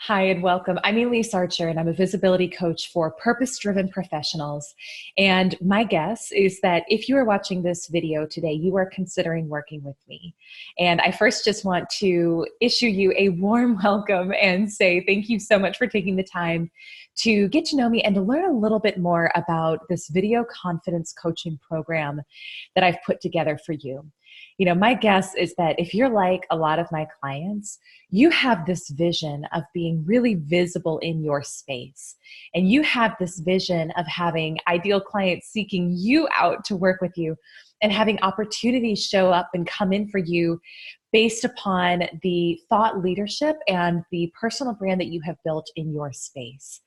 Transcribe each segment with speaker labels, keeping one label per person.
Speaker 1: Hi and welcome. I'm Elyse Archer and I'm a visibility coach for purpose-driven professionals. And my guess is that if you are watching this video today, you are considering working with me. And I first just want to issue you a warm welcome and say thank you so much for taking the time to get to know me and to learn a little bit more about this video confidence coaching program that I've put together for you. You know, my guess is that if you're like a lot of my clients, you have this vision of being really visible in your space. And you have this vision of having ideal clients seeking you out to work with you and having opportunities show up and come in for you based upon the thought leadership and the personal brand that you have built in your space.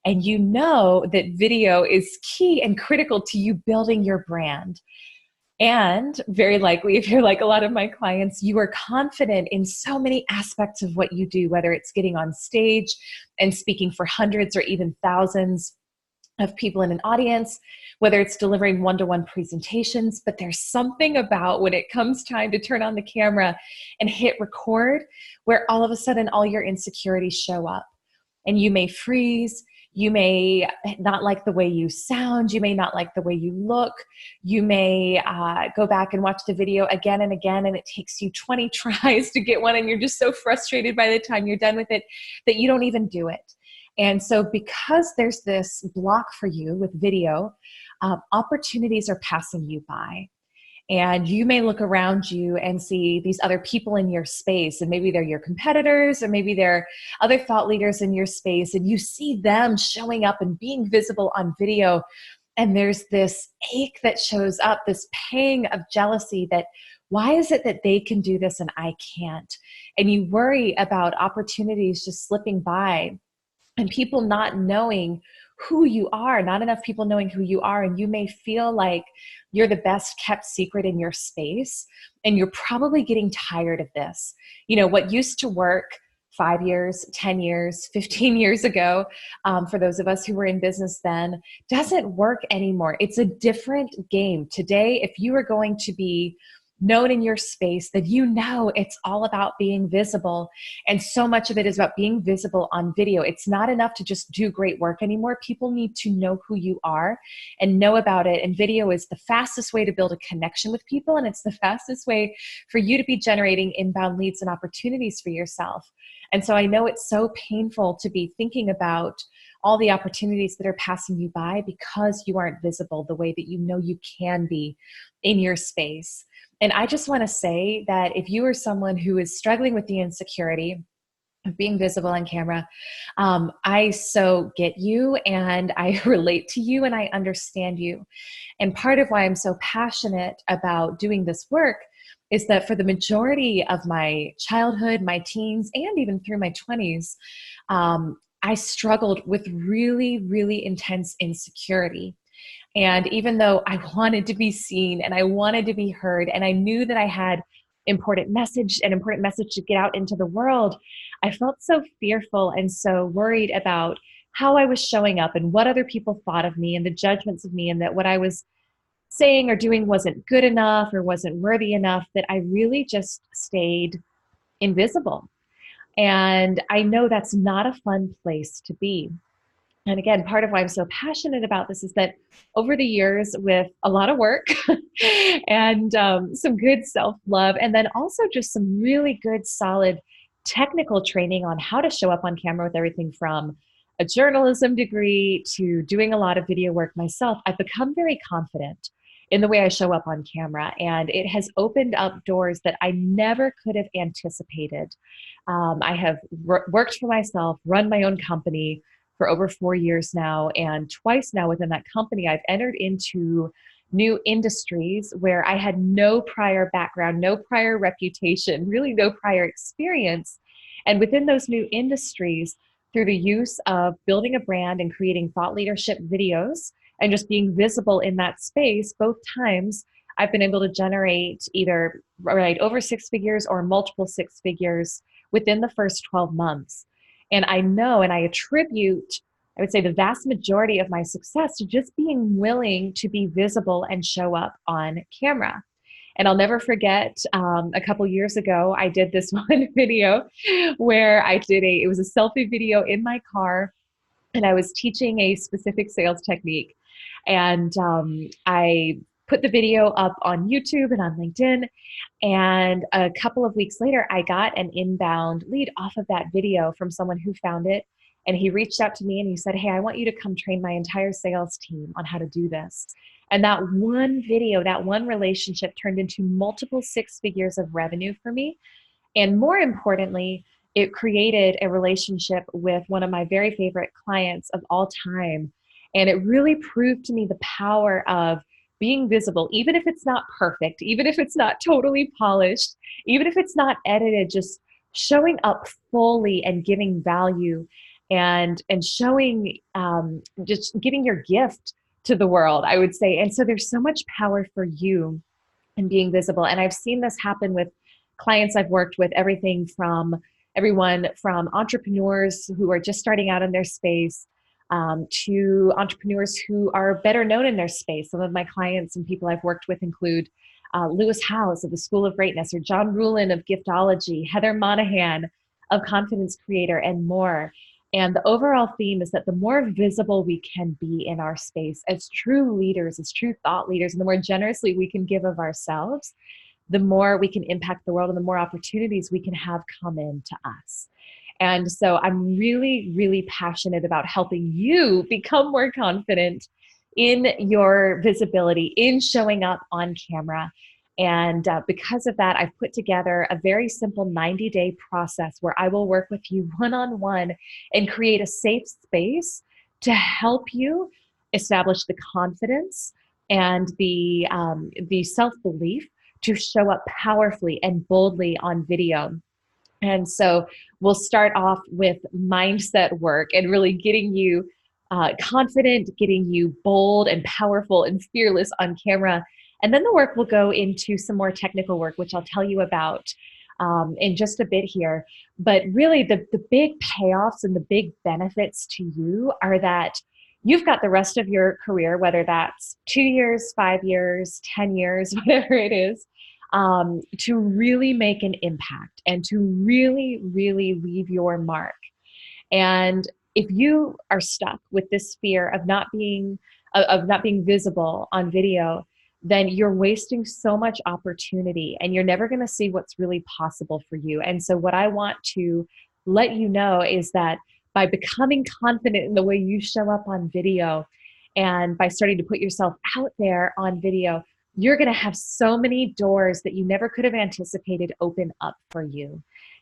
Speaker 1: And you know that video is key and critical to you building your brand. And very likely, if you're like a lot of my clients, you are confident in so many aspects of what you do, whether it's getting on stage and speaking for hundreds or even thousands of people in an audience, whether it's delivering one-to-one presentations, but there's something about when it comes time to turn on the camera and hit record, where all of a sudden all your insecurities show up and you may freeze. You may not like the way you sound. You may not like the way you look. You may go back and watch the video again and again, and it takes you 20 tries to get one, and you're just so frustrated by the time you're done with it that you don't even do it. And so because there's this block for you with video, opportunities are passing you by. And you may look around you and see these other people in your space, and maybe they're your competitors, or maybe they're other thought leaders in your space, and you see them showing up and being visible on video. And there's this ache that shows up, this pang of jealousy that why is it that they can do this and I can't? And you worry about opportunities just slipping by and people not knowing who you are, not enough people knowing who you are. And you may feel like you're the best kept secret in your space. And you're probably getting tired of this. You know, what used to work 5 years, 10 years, 15 years ago, for those of us who were in business then, doesn't work anymore. It's a different game. Today, if you are going to be known in your space, that you know it's all about being visible. And so much of it is about being visible on video. It's not enough to just do great work anymore. People need to know who you are and know about it. And video is the fastest way to build a connection with people. And it's the fastest way for you to be generating inbound leads and opportunities for yourself. And so I know it's so painful to be thinking about all the opportunities that are passing you by because you aren't visible the way that you know you can be in your space. And I just want to say that if you are someone who is struggling with the insecurity of being visible on camera, I so get you and I relate to you and I understand you. And part of why I'm so passionate about doing this work is that for the majority of my childhood, my teens, and even through my 20s, I struggled with really, really intense insecurity. And even though I wanted to be seen and I wanted to be heard, and I knew that I had an important message to get out into the world, I felt so fearful and so worried about how I was showing up and what other people thought of me and the judgments of me, and that what I was saying or doing wasn't good enough or wasn't worthy enough, that I really just stayed invisible. And I know that's not a fun place to be. And again, part of why I'm so passionate about this is that over the years, with a lot of work and some good self-love, and then also just some really good, solid technical training on how to show up on camera with everything from a journalism degree to doing a lot of video work myself, I've become very confident in the way I show up on camera. And it has opened up doors that I never could have anticipated. I have worked for myself, run my own company for over 4 years now. And twice now within that company, I've entered into new industries where I had no prior background, no prior reputation, really no prior experience. And within those new industries, through the use of building a brand and creating thought leadership videos and just being visible in that space, both times I've been able to generate either over 6 figures or multiple 6 figures within the first 12 months. And I know, and I attribute, I would say, the vast majority of my success to just being willing to be visible and show up on camera. And I'll never forget, a couple years ago, I did this one video where it was a selfie video in my car, and I was teaching a specific sales technique. And I put the video up on YouTube and on LinkedIn. And a couple of weeks later, I got an inbound lead off of that video from someone who found it. And he reached out to me and he said, "Hey, I want you to come train my entire sales team on how to do this." And that one video, that one relationship turned into multiple six figures of revenue for me. And more importantly, it created a relationship with one of my very favorite clients of all time. And it really proved to me the power of being visible, even if it's not perfect, even if it's not totally polished, even if it's not edited, just showing up fully and giving value and showing, just giving your gift to the world, I would say. And so there's so much power for you and being visible. And I've seen this happen with clients I've worked with, everyone from entrepreneurs who are just starting out in their space, to entrepreneurs who are better known in their space. Some of my clients and people I've worked with include Lewis Howes of the School of Greatness, or John Ruhlin of Giftology, Heather Monahan of Confidence Creator, and more. And the overall theme is that the more visible we can be in our space as true leaders, as true thought leaders, and the more generously we can give of ourselves, the more we can impact the world and the more opportunities we can have come into us. And so I'm really, really passionate about helping you become more confident in your visibility, in showing up on camera. And because of that, I've put together a very simple 90-day process where I will work with you one-on-one and create a safe space to help you establish the confidence and the self-belief to show up powerfully and boldly on video. And so we'll start off with mindset work and really getting you confident, getting you bold and powerful and fearless on camera. And then the work will go into some more technical work, which I'll tell you about in just a bit here. But really the big payoffs and the big benefits to you are that you've got the rest of your career, whether that's 2 years, 5 years, 10 years, whatever it is, to really make an impact and to really, really leave your mark. And if you are stuck with this fear of not being visible on video, then you're wasting so much opportunity and you're never going to see what's really possible for you. And so what I want to let you know is that by becoming confident in the way you show up on video and by starting to put yourself out there on video, you're going to have so many doors that you never could have anticipated open up for you.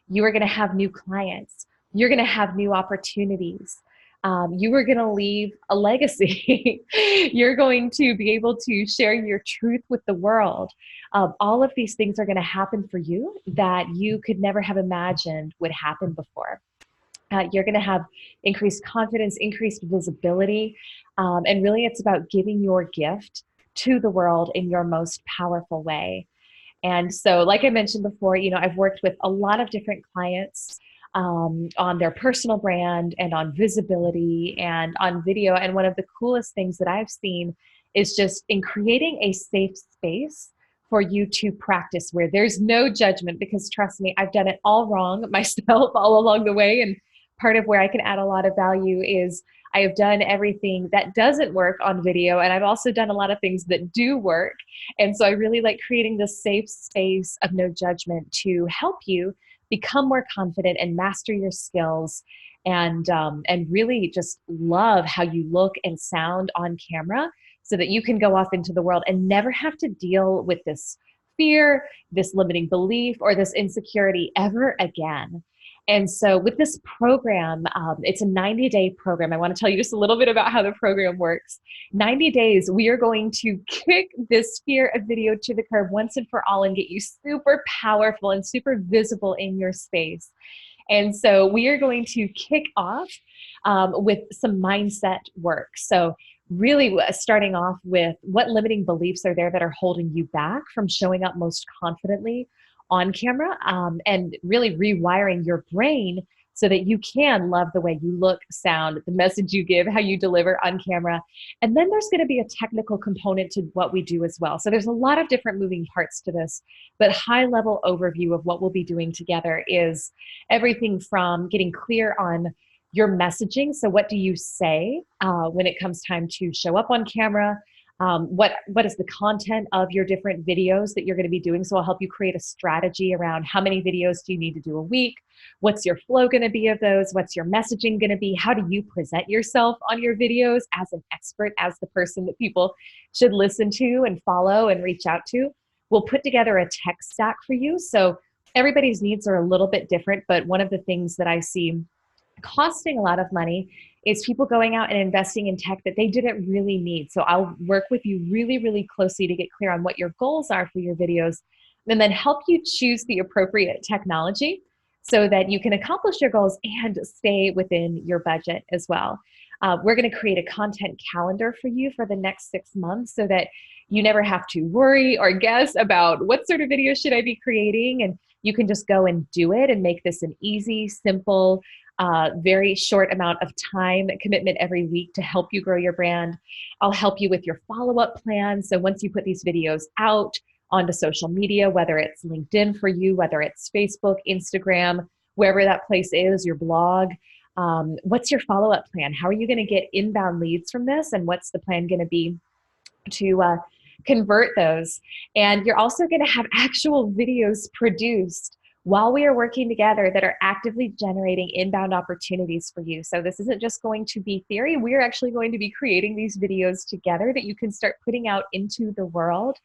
Speaker 1: You are going to have new clients. You're going to have new opportunities. You are going to leave a legacy. You're going to be able to share your truth with the world. All of these things are going to happen for you that you could never have imagined would happen before. You're going to have increased confidence, increased visibility, and really it's about giving your gift to the world in your most powerful way. And so, like I mentioned before, I've worked with a lot of different clients on their personal brand and on visibility and on video. And one of the coolest things that I've seen is just in creating a safe space for you to practice where there's no judgment, because trust me, I've done it all wrong myself all along the way. And part of where I can add a lot of value is I have done everything that doesn't work on video, and I've also done a lot of things that do work. And so I really like creating this safe space of no judgment to help you become more confident and master your skills and really just love how you look and sound on camera so that you can go off into the world and never have to deal with this fear, this limiting belief, or this insecurity ever again. And so with this program, it's a 90-day program. I want to tell you just a little bit about how the program works. 90 days, we are going to kick this fear of video to the curb once and for all and get you super powerful and super visible in your space. And so we are going to kick off with some mindset work. So really starting off with what limiting beliefs are there that are holding you back from showing up most confidently on camera, and really rewiring your brain so that you can love the way you look, sound, the message you give, how you deliver on camera. And then there's going to be a technical component to what we do as well. So there's a lot of different moving parts to this, but high level overview of what we'll be doing together is everything from getting clear on your messaging. So what do you say when it comes time to show up on camera? What is the content of your different videos that you're going to be doing? So I'll help you create a strategy around how many videos do you need to do a week? What's your flow going to be of those? What's your messaging going to be? How do you present yourself on your videos as an expert, as the person that people should listen to and follow and reach out to? We'll put together a tech stack for you. So everybody's needs are a little bit different, but one of the things that I see costing a lot of money is people going out and investing in tech that they didn't really need. So I'll work with you really, really closely to get clear on what your goals are for your videos, and then help you choose the appropriate technology so that you can accomplish your goals and stay within your budget as well. We're going to create a content calendar for you for the next 6 months so that you never have to worry or guess about what sort of video should I be creating, and you can just go and do it and make this an easy, simple, very short amount of time commitment every week to help you grow your brand. I'll help you with your follow-up plan. So once you put these videos out onto social media, whether it's LinkedIn for you, whether it's Facebook, Instagram, wherever that place is, your blog, what's your follow-up plan? How are you going to get inbound leads from this? And what's the plan going to be to convert those? And you're also going to have actual videos produced while we are working together that are actively generating inbound opportunities for you. So this isn't just going to be theory. We're actually going to be creating these videos together that you can start putting out into the world,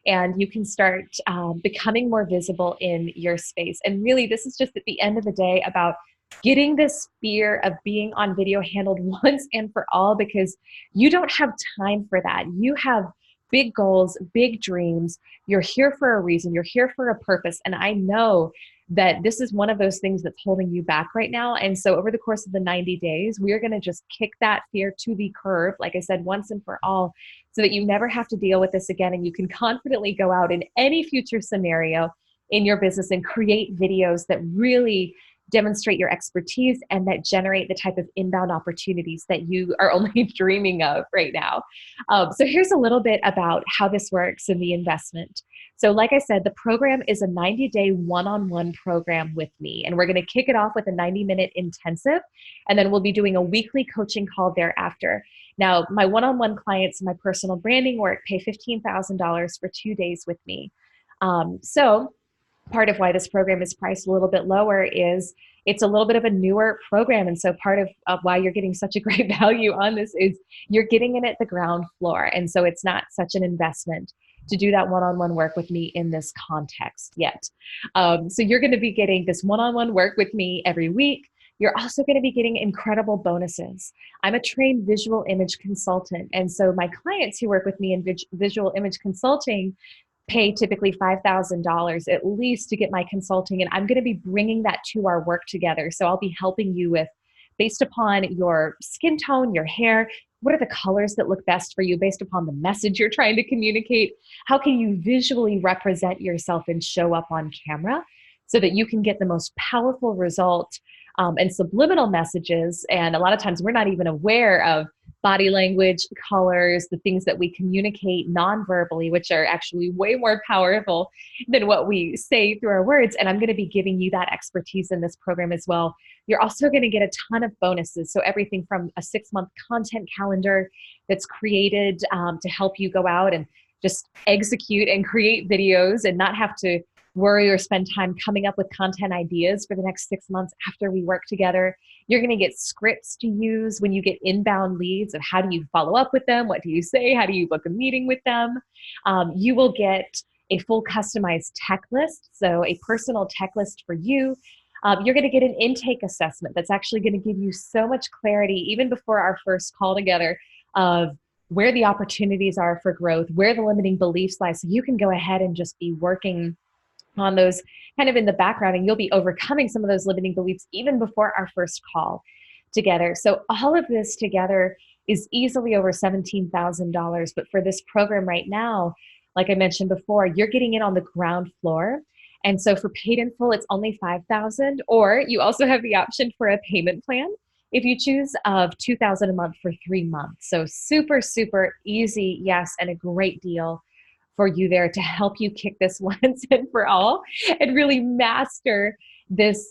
Speaker 1: and you can start becoming more visible in your space. And really, this is just at the end of the day about getting this fear of being on video handled once and for all, because you don't have time for that. You have big goals, big dreams. You're here for a reason. You're here for a purpose. And I know that this is one of those things that's holding you back right now. And so over the course of the 90 days, we are going to just kick that fear to the curb, like I said, once and for all, so that you never have to deal with this again. And you can confidently go out in any future scenario in your business and create videos that really demonstrate your expertise and that generate the type of inbound opportunities that you are only dreaming of right now. So here's a little bit about how this works and the investment. So like I said, the program is a 90-day one-on-one program with me, and we're going to kick it off with a 90-minute intensive, and then we'll be doing a weekly coaching call thereafter. Now, my one-on-one clients in my personal branding work pay $15,000 for 2 days with me. So part of why this program is priced a little bit lower is it's a little bit of a newer program. And so part of why you're getting such a great value on this is you're getting it at the ground floor. And so it's not such an investment to do that one-on-one work with me in this context yet. So you're going to be getting this one-on-one work with me every week. You're also going to be getting incredible bonuses. I'm a trained visual image consultant. And so my clients who work with me in visual image consulting pay typically $5,000 at least to get my consulting. And I'm going to be bringing that to our work together. So I'll be helping you with, based upon your skin tone, your hair, what are the colors that look best for you based upon the message you're trying to communicate? How can you visually represent yourself and show up on camera so that you can get the most powerful result and subliminal messages? And a lot of times we're not even aware of body language, colors, the things that we communicate non-verbally, which are actually way more powerful than what we say through our words. And I'm going to be giving you that expertise in this program as well. You're also going to get a ton of bonuses. So everything from a 6-month content calendar that's created to help you go out and just execute and create videos and not have to worry or spend time coming up with content ideas for the next 6 months after we work together. You're going to get scripts to use when you get inbound leads of how do you follow up with them? What do you say? How do you book a meeting with them? You will get a full customized tech list, so a personal tech list for you. You're going to get an intake assessment that's actually going to give you so much clarity even before our first call together of where the opportunities are for growth, where the limiting beliefs lie, so you can go ahead and just be working on those kind of in the background, and you'll be overcoming some of those limiting beliefs even before our first call together. So all of this together is easily over $17,000. But for this program right now, like I mentioned before, you're getting it on the ground floor. And so for paid in full, it's only $5,000, or you also have the option for a payment plan if you choose of $2,000 a month for 3 months. So super, super easy, yes, and a great deal for you there to help you kick this once and for all and really master this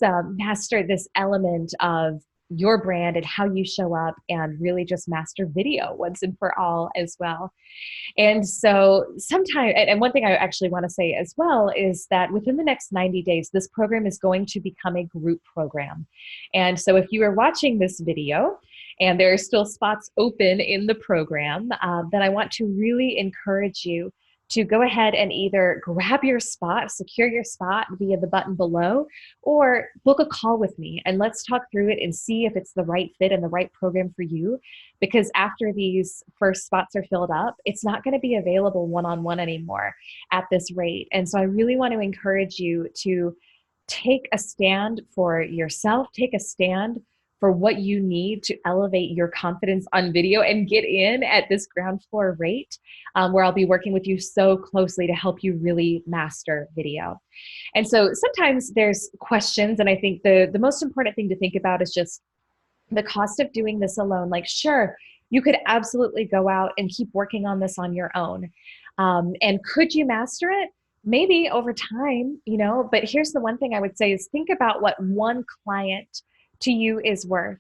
Speaker 1: element of your brand and how you show up, and really just master video once and for all as well. And so sometimes, and one thing I actually want to say as well is that within the next 90 days, this program is going to become a group program. And so if you are watching this video and there are still spots open in the program, then I want to really encourage you to go ahead and either grab your spot, secure your spot via the button below, or book a call with me and let's talk through it and see if it's the right fit and the right program for you. Because after these first spots are filled up, it's not going to be available one-on-one anymore at this rate. And so I really want to encourage you to take a stand for yourself, take a stand for what you need to elevate your confidence on video and get in at this ground floor rate, where I'll be working with you so closely to help you really master video. And so sometimes there's questions, and I think the most important thing to think about is just the cost of doing this alone. Like, sure, you could absolutely go out and keep working on this on your own. And could you master it? Maybe over time, but here's the one thing I would say is think about what one client to you is worth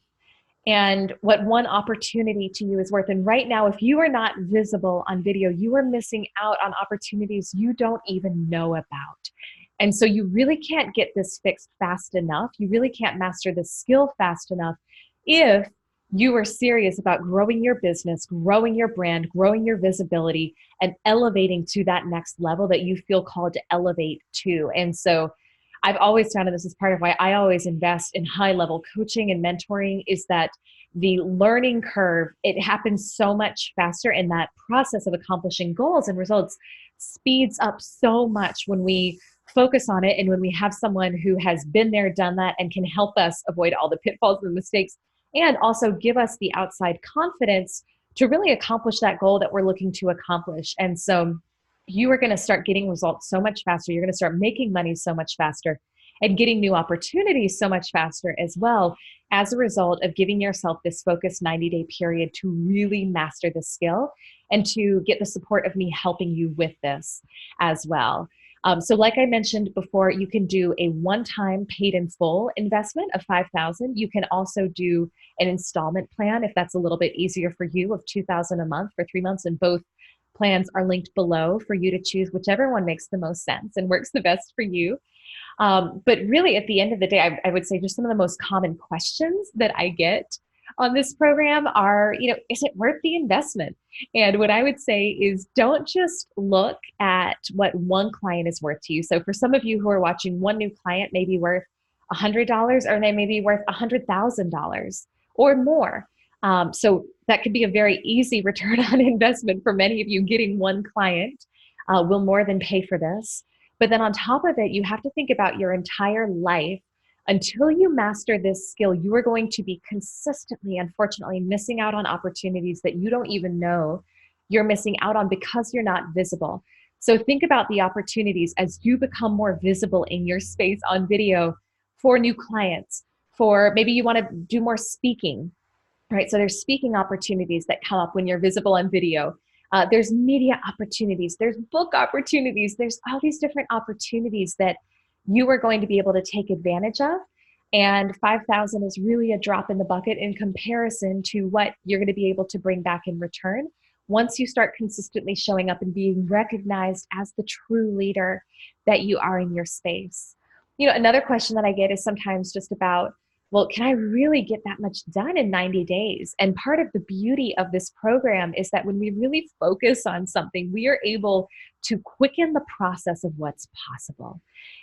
Speaker 1: and what one opportunity to you is worth. And right now, if you are not visible on video, you are missing out on opportunities you don't even know about. And so you really can't get this fixed fast enough. You really can't master this skill fast enough if you are serious about growing your business, growing your brand, growing your visibility, and elevating to that next level that you feel called to elevate to. And so I've always found, and this is part of why I always invest in high-level coaching and mentoring, is that the learning curve, it happens so much faster, and that process of accomplishing goals and results speeds up so much when we focus on it and when we have someone who has been there, done that, and can help us avoid all the pitfalls and mistakes, and also give us the outside confidence to really accomplish that goal that we're looking to accomplish. And so you are going to start getting results so much faster. You're going to start making money so much faster and getting new opportunities so much faster as well, as a result of giving yourself this focused 90-day period to really master the skill and to get the support of me helping you with this as well. So like I mentioned before, you can do a one-time paid in full investment of $5,000. You can also do an installment plan if that's a little bit easier for you, of $2,000 a month for 3 months, and both plans are linked below for you to choose whichever one makes the most sense and works the best for you. But really, at the end of the day, I would say just some of the most common questions that I get on this program are, is it worth the investment? And what I would say is, don't just look at what one client is worth to you. So for some of you who are watching, one new client may be worth $100, or they may be worth $100,000 or more. So that could be a very easy return on investment for many of you. Getting one client will more than pay for this. But then on top of it, you have to think about your entire life. Until you master this skill, you are going to be consistently, unfortunately, missing out on opportunities that you don't even know you're missing out on because you're not visible. So think about the opportunities as you become more visible in your space on video for new clients, for maybe you want to do more speaking, right? So there's speaking opportunities that come up when you're visible on video. There's media opportunities, there's book opportunities, there's all these different opportunities that you are going to be able to take advantage of. And 5,000 is really a drop in the bucket in comparison to what you're going to be able to bring back in return once you start consistently showing up and being recognized as the true leader that you are in your space. Another question that I get is sometimes just about, well, can I really get that much done in 90 days? And part of the beauty of this program is that when we really focus on something, we are able to quicken the process of what's possible.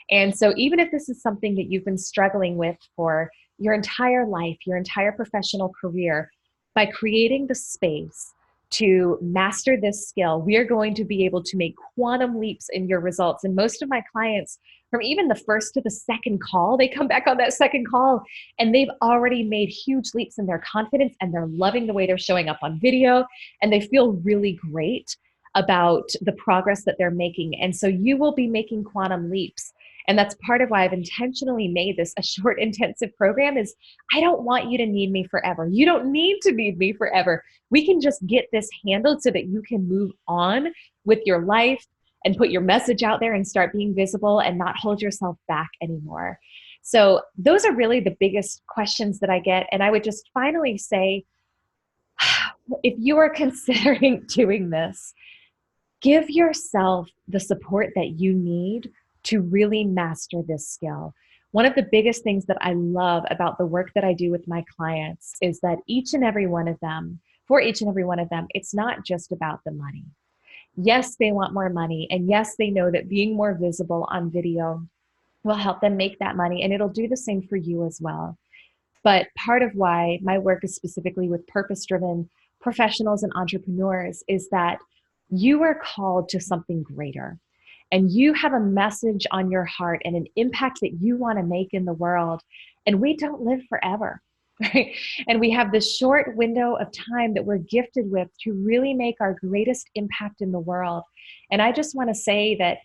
Speaker 1: And so even if this is something that you've been struggling with for your entire life, your entire professional career, by creating the space to master this skill, we are going to be able to make quantum leaps in your results. And most of my clients, from even the first to the second call, they come back on that second call and they've already made huge leaps in their confidence, and they're loving the way they're showing up on video, and they feel really great about the progress that they're making. And so you will be making quantum leaps. And that's part of why I've intentionally made this a short, intensive program is I don't want you to need me forever. You don't need to need me forever. We can just get this handled so that you can move on with your life and put your message out there and start being visible and not hold yourself back anymore. So those are really the biggest questions that I get. And I would just finally say, if you are considering doing this, give yourself the support that you need to really master this skill. One of the biggest things that I love about the work that I do with my clients is that each and every one of them, for each and every one of them, it's not just about the money. Yes, they want more money. And yes, they know that being more visible on video will help them make that money. And it'll do the same for you as well. But part of why my work is specifically with purpose-driven professionals and entrepreneurs is that you are called to something greater. And you have a message on your heart and an impact that you want to make in the world. And we don't live forever, right? And we have this short window of time that we're gifted with to really make our greatest impact in the world. And I just want to say that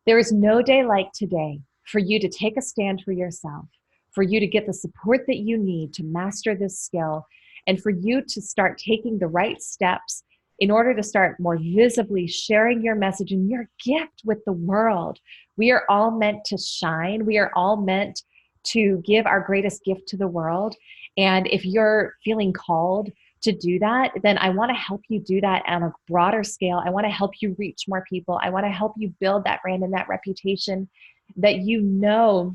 Speaker 1: there is no day like today for you to take a stand for yourself, for you to get the support that you need to master this skill, and for you to start taking the right steps in order to start more visibly sharing your message and your gift with the world. We are all meant to shine. We are all meant to give our greatest gift to the world. And if you're feeling called to do that, then I want to help you do that on a broader scale. I want to help you reach more people. I want to help you build that brand and that reputation that you know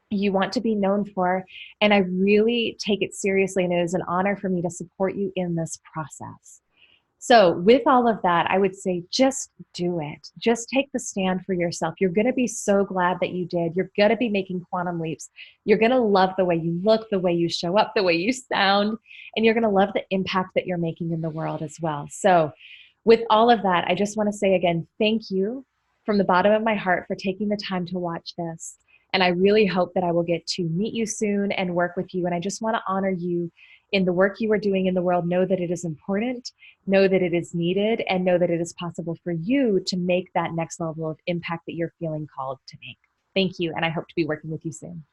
Speaker 1: you want to be known for. And I really take it seriously, and it is an honor for me to support you in this process. So with all of that, I would say just do it. Just take the stand for yourself. You're going to be so glad that you did. You're going to be making quantum leaps. You're going to love the way you look, the way you show up, the way you sound, and you're going to love the impact that you're making in the world as well. So with all of that, I just want to say again, thank you from the bottom of my heart for taking the time to watch this. And I really hope that I will get to meet you soon and work with you. And I just want to honor you in the work you are doing in the world. Know that it is important, know that it is needed, and know that it is possible for you to make that next level of impact that you're feeling called to make. Thank you, and I hope to be working with you soon.